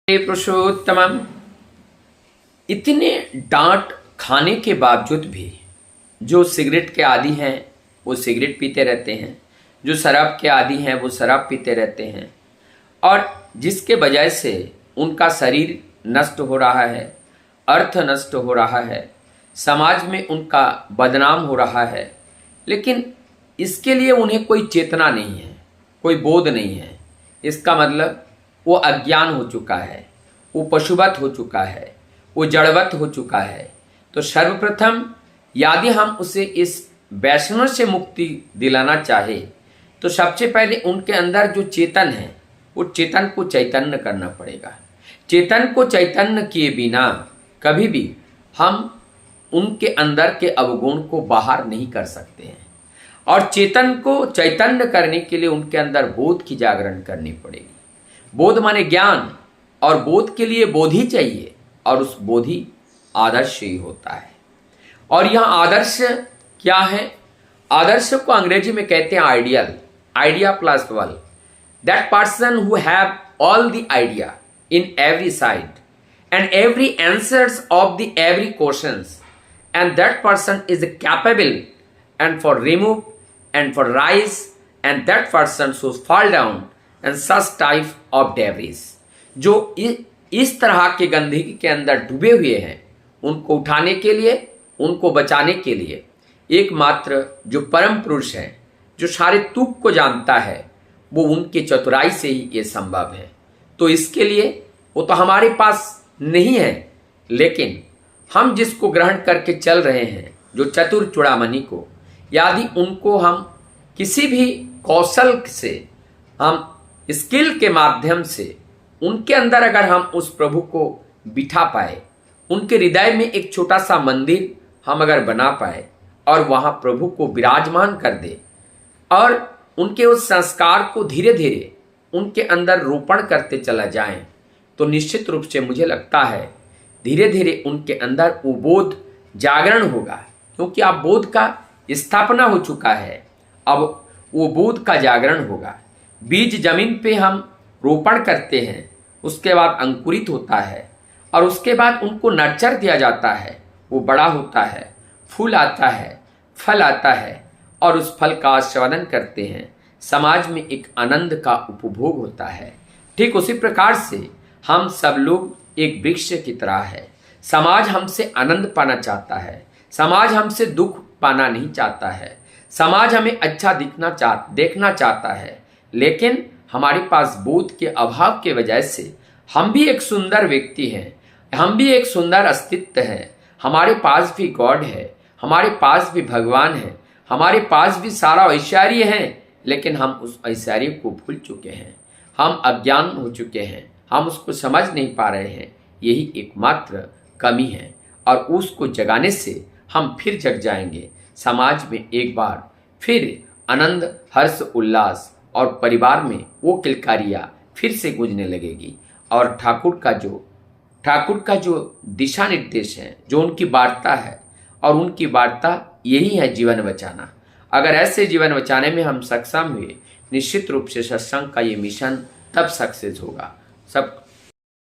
हे पुरुषोत्तमम। इतने डांट खाने के बावजूद भी जो सिगरेट के आदी हैं वो सिगरेट पीते रहते हैं, जो शराब के आदी हैं वो शराब पीते रहते हैं, और जिसके वजह से उनका शरीर नष्ट हो रहा है, अर्थ नष्ट हो रहा है, समाज में उनका बदनाम हो रहा है। लेकिन इसके लिए उन्हें कोई चेतना नहीं है, कोई बोध नहीं है। इसका मतलब वो अज्ञान हो चुका है, वो पशुवत हो चुका है, वो जड़वत हो चुका है। तो सर्वप्रथम यदि हम उसे इस वैष्णव से मुक्ति दिलाना चाहे तो सबसे पहले उनके अंदर जो चेतन है वो चेतन को चैतन्य करना पड़ेगा। चेतन को चैतन्य किए बिना कभी भी हम उनके अंदर के अवगुण को बाहर नहीं कर सकते हैं। और चेतन को चैतन्य करने के लिए उनके अंदर बोध की जागरण करनी पड़ेगी। बोध माने ज्ञान, और बोध के लिए बोधि चाहिए, और उस बोधि आदर्श ही होता है। और यह आदर्श क्या है? आदर्श को अंग्रेजी में कहते हैं ideal, idea plus world. That person who have all the idea in every side and every answers of the every questions, and that person is capable and for remove and for rise, and that person should fall down and such type of debris। जो इस तरह के गंदगी के अंदर डूबे हुए हैं उनको उठाने के लिए, उनको बचाने के लिए एकमात्र जो परम पुरुष है, जो सारे तुक को जानता है, वो उनके चतुराई से ही ये संभव है। तो इसके लिए वो तो हमारे पास नहीं है, लेकिन हम जिसको ग्रहण करके चल रहे हैं, जो चतुर चूड़ामणि को, यदि उनको हम किसी भी कौशल से, हम स्किल के माध्यम से उनके अंदर अगर हम उस प्रभु को बिठा पाए, उनके हृदय में एक छोटा सा मंदिर हम अगर बना पाए और वहाँ प्रभु को विराजमान कर दे, और उनके उस संस्कार को धीरे धीरे उनके अंदर रोपण करते चला जाएं, तो निश्चित रूप से मुझे लगता है धीरे धीरे उनके अंदर वो बोध जागरण होगा। क्योंकि अब बोध का स्थापना हो चुका है, अब वो बोध का जागरण होगा। बीज जमीन पे हम रोपण करते हैं, उसके बाद अंकुरित होता है, और उसके बाद उनको नर्चर दिया जाता है, वो बड़ा होता है, फूल आता है, फल आता है, और उस फल का आस्वादन करते हैं। समाज में एक आनंद का उपभोग होता है। ठीक उसी प्रकार से हम सब लोग एक वृक्ष की तरह है। समाज हमसे आनंद पाना चाहता है, समाज हमसे दुख पाना नहीं चाहता है, समाज हमें अच्छा देखना चाहता है, लेकिन हमारे पास बोध के अभाव के वजह से हम भी एक सुंदर व्यक्ति हैं, हम भी एक सुंदर अस्तित्व है, हमारे पास भी गॉड है, हमारे पास भी भगवान है, हमारे पास भी सारा ऐश्वर्य है, लेकिन हम उस ऐश्वर्य को भूल चुके हैं, हम अज्ञान हो चुके हैं, हम उसको समझ नहीं पा रहे हैं। यही एकमात्र कमी है, और उसको जगाने से हम फिर जग जाएंगे। समाज में एक बार फिर आनंद, हर्ष, उल्लास, और परिवार में वो किलकारियाँ फिर से गूंजने लगेगी। और ठाकुर का जो दिशा निर्देश है, जो उनकी वार्ता है, और उनकी वार्ता यही है जीवन बचाना। अगर ऐसे जीवन बचाने में हम सक्षम हुए, निश्चित रूप से सत्संग का ये मिशन तब सक्सेस होगा। सब